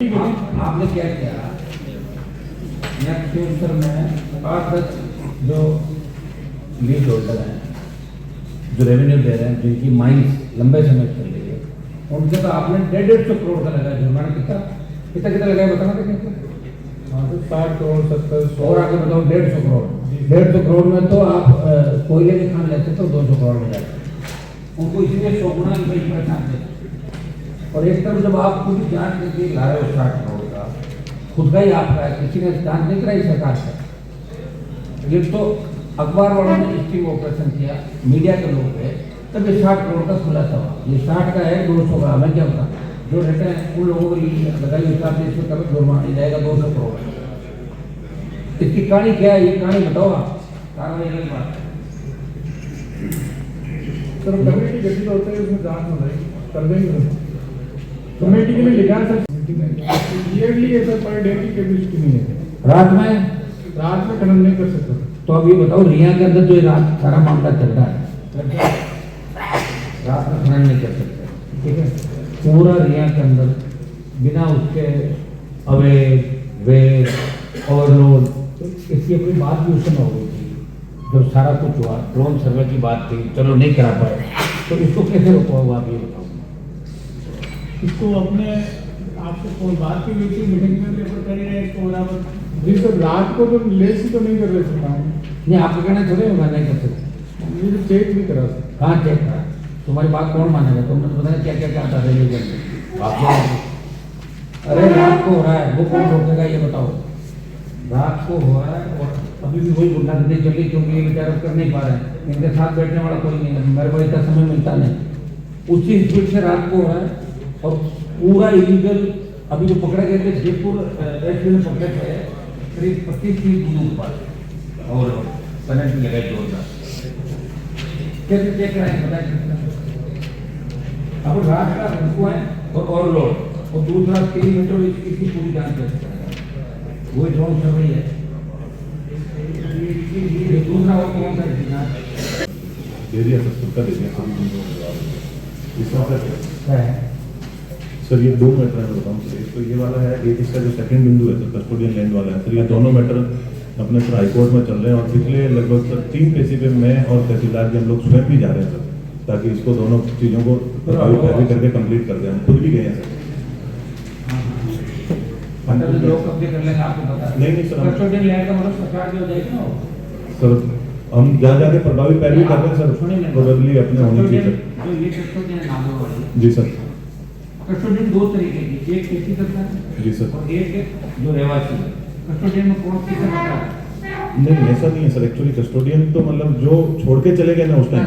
आपने क्या किया नेक्स्ट फ्यूचर में 8-10 जो लीज होल्डर हैं जो रेवेन्यू दे रहे हैं जिनकी माइंस लंबे समय चल रही है उनके तो आपने 150 करोड़ का लगाया जुर्माना कितना कितना लगाया बताना देखिए 60 करोड़ 70 और आगे बताओ 150 करोड़ 150 करोड़ में तो आप कोयले के खान लेते तो 200 करोड़ में जाते उनको इसलिए 100 गुना की बड़ी परेशान देते और एक तरफ जब आप खुद जांच करके ला रहे हो 60 करोड़ का खुद का ही आपका है किसी ने जांच नहीं कराई सरकार से ये तो अखबार वालों ने स्टिंग ऑपरेशन किया मीडिया के लोग थे तब ये 60 करोड़ का खुलासा हुआ ये 60 का है 200 का हमें क्या पता जो रहते हैं उन लोगों को लगाई हिसाब से इसमें कभी जुर्माना जाएगा 200 करोड़ इसकी कहानी क्या है ये कहानी बताओ आप कार्रवाई की बात सर कमेटी गठित होता है उसमें जांच हो रही कर देंगे कमेटी के लिए लिखा सर ईयरली है सर पर डे की कैपेसिटी नहीं है रात में खनन नहीं कर सकते तो अब ये बताओ रिया के अंदर जो ये रात सारा मामला चल रहा है रात में खनन नहीं कर सकते ठीक है पूरा रिया के अंदर बिना उसके अवैध वेद ओवरलोड इसकी अपनी बात भी उस समय हो गई थी जब सारा कुछ हुआ ड्रोन सर्वे की बात थी चलो नहीं करा पाए तो इसको कैसे रोका होगा आप ये बताओ इसको अपने आपसे कोई बात की हुई थी मीटिंग में पेपर कर रहे हैं इसको बराबर जी सर रात को तो लेस ही तो नहीं कर रहे थे काम नहीं आपको कहना थोड़े होगा नहीं कर सकते ये तो चेक भी करा सर कहाँ चेक करा तुम्हारी बात कौन मानेगा तुमने तो पता नहीं क्या क्या क्या आता है ये अरे रात को हो रहा है वो कौन रोकेगा ये बताओ रात को हो रहा है और अभी भी वही गुंडागर्दी चल रही क्योंकि ये बेचारे कर नहीं पा रहे हैं इनके साथ बैठने वाला कोई नहीं है मेरे को इतना समय मिलता नहीं उसी स्पीड से रात को हो रहा है और पूरा इलीगल अभी जो पकड़े गए थे जयपुर एसपी में पकड़े थे करीब 25-30 दिनों के बाद और पेनल्टी लगाई जोरदार कैसे चेक कराएंगे बताएं अब रात का रुको है और ओवरलोड और दूसरा 3 मीटर इसकी पूरी जांच कर सकता है वो ड्रोन चल रही है ये दूसरा और कौन सा जांच दे दिया सर सबका दे दिया इसमें है सर ये 2 मैटर है मैं बताऊँ सर एक तो ये वाला है एक इसका जो सेकंड बिंदु है सर कस्टोडियन लैंड वाला है सर ये दोनों मैटर अपने सर हाईकोर्ट में चल रहे हैं और पिछले लगभग सर 3 केसी पे मैं और तहसीलदार के हम लोग स्वयं भी जा रहे हैं सर ताकि इसको दोनों चीज़ों को प्रभावी पैरवी करके कंप्लीट कर दें हम खुद भी गए हैं सर लोग कब्जे कर लेंगे आपको पता नहीं सर कस्टोडियन लैंड का मतलब सरकार की हो जाएगी ना सर हम जा जाके प्रभावी पैरवी कर रहे हैं सर प्रोबेबली अपने होनी चाहिए सर जो ये कस्टोडियन नाम वाली जी सर कस्टोडियन 2 तरीके की एक खेती करता है जी सर और एक जो रहवासी है कस्टोडियन में कौन सी करता है नहीं ऐसा नहीं है सर एक्चुअली कस्टोडियन तो मतलब जो छोड़ के चले गए ना उस टाइम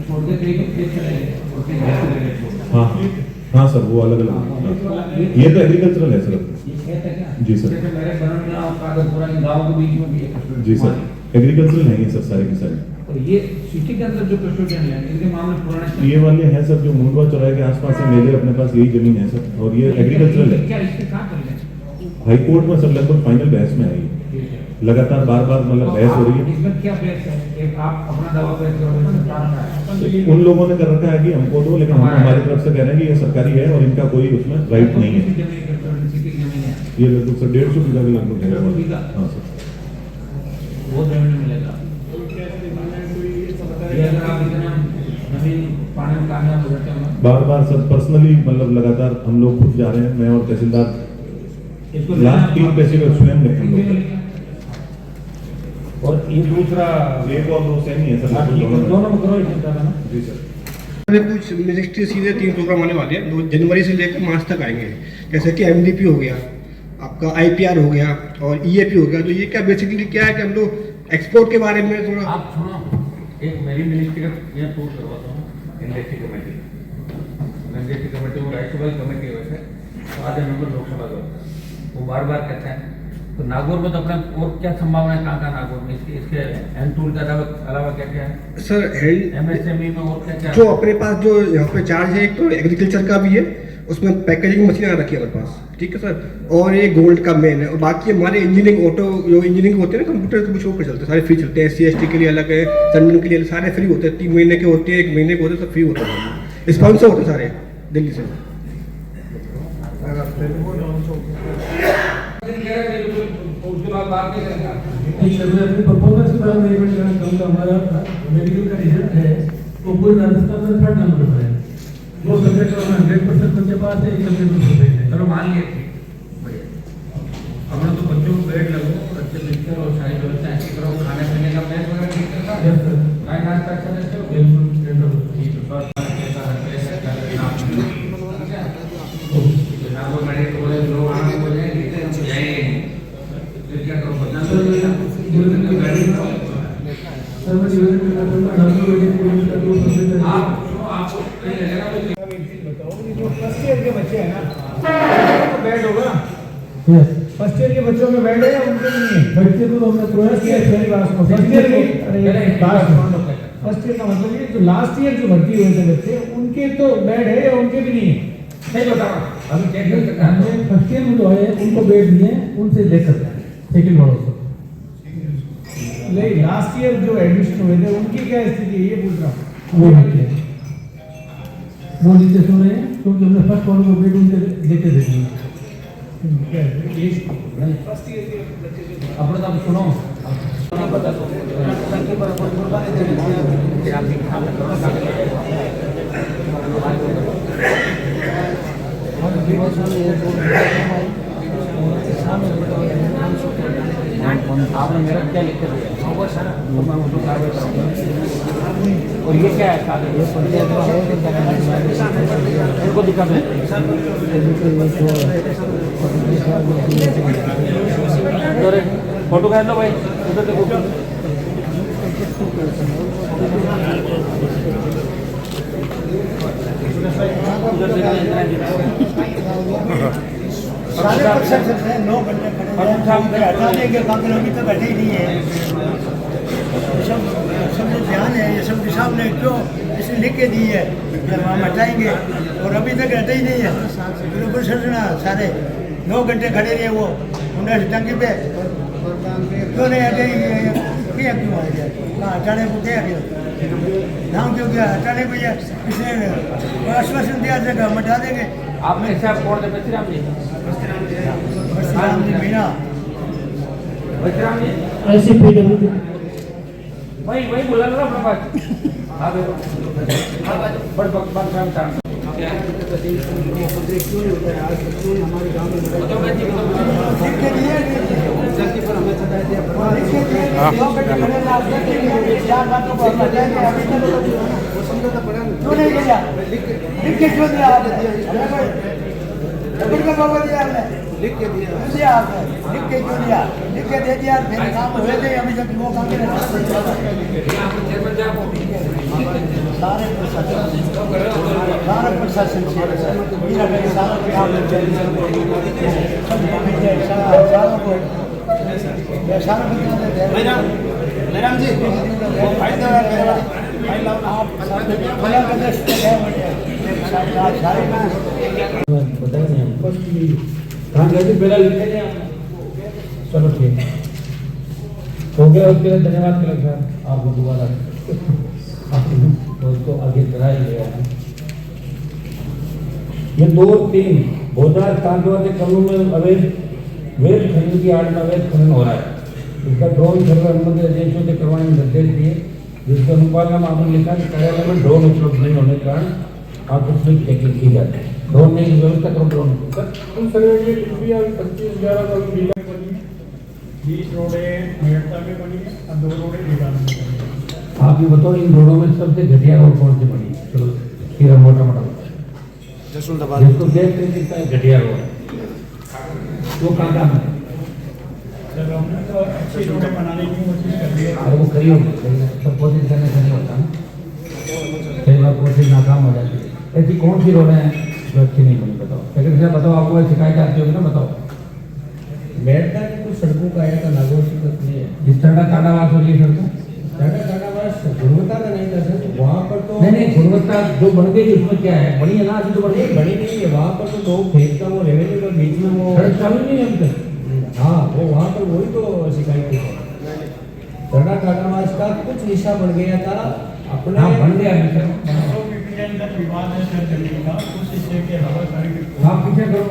छोड़ के कहीं खेत चले गए और फिर घर चले गए छोड़ के। हाँ हाँ सर वो अलग अलग ये तो एग्रीकल्चरल है सर ये खेत है क्या जी सर जैसे मेरे बनना और कागजपुरा के गांव के बीच में भी है कस्टोडियन जी सर एग्रीकल्चरल नहीं है सर सारे के सारे और ये सिटी के अंदर जो कस्टोडियन है इनके मामले पुराने ये वाले हैं सर जो मुंडवा चौराहे के आसपास है मेरे अपने पास यही जमीन है सर और ये एग्रीकल्चरल है क्या इसके कहाँ कर लें हाई कोर्ट में सर लगभग फाइनल बहस में आई लगातार बार बार मतलब बहस हो रही है इसमें क्या बहस है एक आप अपना दावा पेश करोगे सरकार का है उन लोगों ने कर रखा है कि हमको दो लेकिन हम हमारी तरफ से कह रहे हैं कि ये सरकारी है और इनका कोई उसमें राइट नहीं है ये लगभग सर 150 बीघा के लगभग है हाँ सर वो रेवेन्यू मिलेगा ये अगर आप इतना जमीन पाने में कामयाब हो जाते हैं बार बार सर पर्सनली मतलब लगातार हम लोग खुद जा रहे हैं मैं और तहसीलदार इसको लास्ट 3 पैसे का स्वयं लिखे हम लोग और ये दूसरा एक और 2 सेम ही है सर दोनों में करो इसमें ना जी सर कुछ मिनिस्ट्री सीधे 3 प्रोग्राम आने वाले हैं 2 जनवरी से लेकर मार्च तक आएंगे जैसे कि एमडीपी हो गया आपका आईपीआर हो गया और ईएपी हो गया तो ये क्या बेसिकली क्या है कि हम लोग एक्सपोर्ट के बारे में थोड़ा आप सुनो एक मेरी मिनिस्ट्री का मैं पूछ करवाता हूँ इंडस्ट्री कमेटी वो राज्यसभा कमेटी है वैसे तो आधे मेंबर लोकसभा का होता है वो बार बार कहते हैं तो नागौर में तो अपना और क्या संभावना है कहाँ नागौर में इसके हैंड टूल के अलावा क्या क्या है सर एमएसएमई में और क्या क्या जो अपने पास जो यहाँ पे चार्ज है एक तो एग्रीकल्चर का भी है उसमें पैकेजिंग मशीन आ रखी है हमारे पास ठीक है सर और ये गोल्ड का मेन है और बाकी हमारे इंजीनियरिंग ऑटो जो इंजीनियरिंग होते हैं ना कंप्यूटर के कुछ ऊपर चलते हैं सारे फ्री चलते हैं SC/ST के लिए अलग है जनरल के लिए सारे फ्री होते हैं 3 महीने के होते हैं 1 महीने के होते हैं सब फ्री होते हैं स्पॉन्सर होते हैं सारे दिल्ली से उसके बाद बात नहीं करेंगे। ठीक है, मैं अपनी परफॉर्मेंस के बारे में एक मिनट कहना चाहूँगा। हमारा मेडिकल का रिजल्ट है वो पूरे राजस्थान में 3rd नंबर पर है। 2 सब्जेक्ट में 100% बच्चे पास है, 1 सब्जेक्ट में फेल है। चलो मान लिए, बढ़िया। हमने तो बच्चों को बेड लगो, अच्छे बिस्तर और सारी व्यवस्था ऐसी करो, खाने पीने का मेस वगैरह ठीक करता है। यस सर, खाना नाश्ता अच्छा देते हो? बिल्कुल बिल्कुल। ठीक है, बस ऐसा है, ऐसा करके आप जनाब को मेरे को बोले लोग आना बोले लेकिन हम जाएंगे नहीं। फिर क्या करो, बदनाम सर मैं निवेदन करना चाहूँगा, डॉक्टर मेडिकल का 2 सब्जेक्ट है। आपको कहीं लगेगा जो फर्स्ट ईयर के बच्चे हैं ना, तो बेड होगा। यस, फर्स्ट ईयर के बच्चों में बेड है या उनके भी नहीं है? बच्चे को हमने प्रयास किया है पहली बार में। फर्स्ट ईयर की पहले फर्स्ट ईयर का मतलब ये जो लास्ट ईयर जो भर्ती हुए थे बच्चे, उनके तो बेड है या उनके भी नहीं है? नहीं बता अभी चेक कर सकते हैं। हमने फर्स्ट ईयर में जो है उनको बेड दिए, उनसे ले सकते हैं सेकंड वालों से। नहीं, लास्ट ईयर जो एडमिशन हुए थे उनकी क्या स्थिति है ये पूछ रहा हूँ। वो नीचे वो नीचे सुन रहे हैं क्योंकि हमने फर्स्ट वालों को बेड उनसे लेके दे दिए। क्या है? ये फर्स्ट ईयर के बच्चे अपने तो सुनो बता दो आपने मेरा क्या लिख कर दिया और ये क्या है कागज इनको दिखा दो फोटो खींच लो भाई उधर देखो सारे परसेंट है 9 घंटे खड़े हटाने के बाकी तो बैठे ही नहीं है। सब ध्यान है ये सब के सामने क्यों इसने लिख के दी है जब हम हटाएंगे और अभी तक हटे ही नहीं है। बिल्कुल सोचना सारे 9 घंटे खड़े रहे वो उन्हें टंकी पे क्यों नहीं हटे क्या क्यों आ गया कहाँ हटाने को क्या क्यों नाम क्यों क्या हटाने को या इसने आश्वासन दिया था हम हटा देंगे। आपने हिसाब कोड दे बच्चराम जी राम जी मीना बच्चराम जी ऐसी पीडब्ल्यू वही बोला ना अपना बात हाँ बड़ बकवास काम था हमारे गाँव में क्यों नहीं किया लिख के क्यों दिया आपने लिख के दिया आपने लिख के क्यों दिया लिख के दे दिया मेरे काम हुए थे अभी तक वो काम सारे प्रशासन से मैडम जी बताया नहीं हमको कहाँ गए थे पहला लिखे थे आपने। चलो ठीक हो गया उसके लिए धन्यवाद करें सर आपको दोबारा उसको आगे चढ़ा ही गया है। ये 2-3 भोजनाथ कांतवा के कमों में अवैध वेद खनन की आड़ में अवैध खनन हो रहा है। इसका ड्रोन सर्वे अनुमति एजेंसियों से करवाने के निर्देश दिए जिसके अनुपालन में आपने लिखा कि कार्यालय में ड्रोन उपलब्ध नहीं होने के कारण आप उसमें चेकिंग की जाती है। ड्रोन नहीं की व्यवस्था करो ड्रोन सर उन सर्वे की भी अभी 25-11 को बीटा बनी है 20 रोडें मेड़ता में बनी है और 2 रोडें बीटा में बनी है। आप ये बताओ इन रोडों में सबसे घटिया रोड कौन सी बनी है? चलो सीधा मोटा मोटा जिसको देख के दिखता है घटिया रोड वो कहाँ है? सर हमने तो अच्छी रोडें बनाने की कोशिश कर रही है। अरे वो करी होगी सब कोशिश करने से नहीं होता ना, कई बार कोशिश नाकाम हो जाती है। ऐसी कौन सी रोडें हैं जो अच्छी नहीं बनी बताओ? सेक्रेटरी साहब बताओ, आपको शिकायत आती होगी ना, बताओ। बैठता है कुछ सड़कों का आया का लागू नहीं है। जिस तरह का काटावास हो रही है सड़कों काटावास गुणवत्ता का नहीं था सर, वहाँ पर तो नहीं गुणवत्ता जो बन गई उसमें क्या है? बनी है ना अभी तो बनी है। बड़ी नहीं है। वहाँ पर तो लोग फेंकता वो रेवेन्यू का बीच में वो सड़क चालू नहीं है अभी तक। हाँ वो वहाँ पर वही तो शिकायत थी। सड़क काटावास का कुछ हिस्सा बन गया था अपने हाँ बन गया अभी तक। विवाद है सर जमीन का कुछ हिस्से के अलावा सारी आप पीछे करो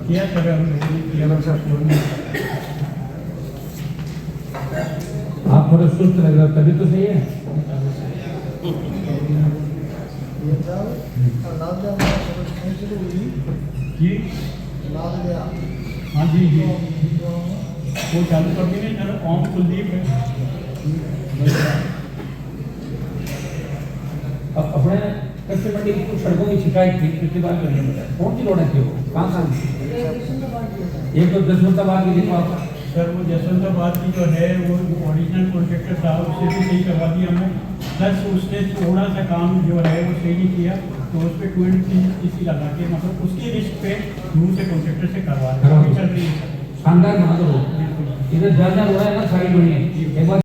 किया सर, हम लोगों ने किया आप थोड़े सुस्त लग रहे हो, तभी तो सही है। जी हाँ जी जी, वो चालू कर देंगे सर। ओम कुलदीप है। अब अपने कच्चे मंडी की कुछ सड़कों की शिकायत थी, पिछली बार मैंने बताया। कौन सी रोड थी वो, कहाँ से? एक तो दशमताबाद की देखो आप। सर वो जसवंताबाद की जो है वो ओरिजिनल कॉन्ट्रैक्टर साहब उससे भी सही करवा दिया हमने, प्लस उसने थोड़ा सा काम जो है वो सही नहीं किया, तो उस पर 20 लगा के मतलब उसकी रिस्क पे दूसरे कॉन्ट्रैक्टर से करवा रहे हैं। चल रही है सर। शानदार बना दो, इधर ज्यादा हो रहा है ना, सारी बढ़िया एक बार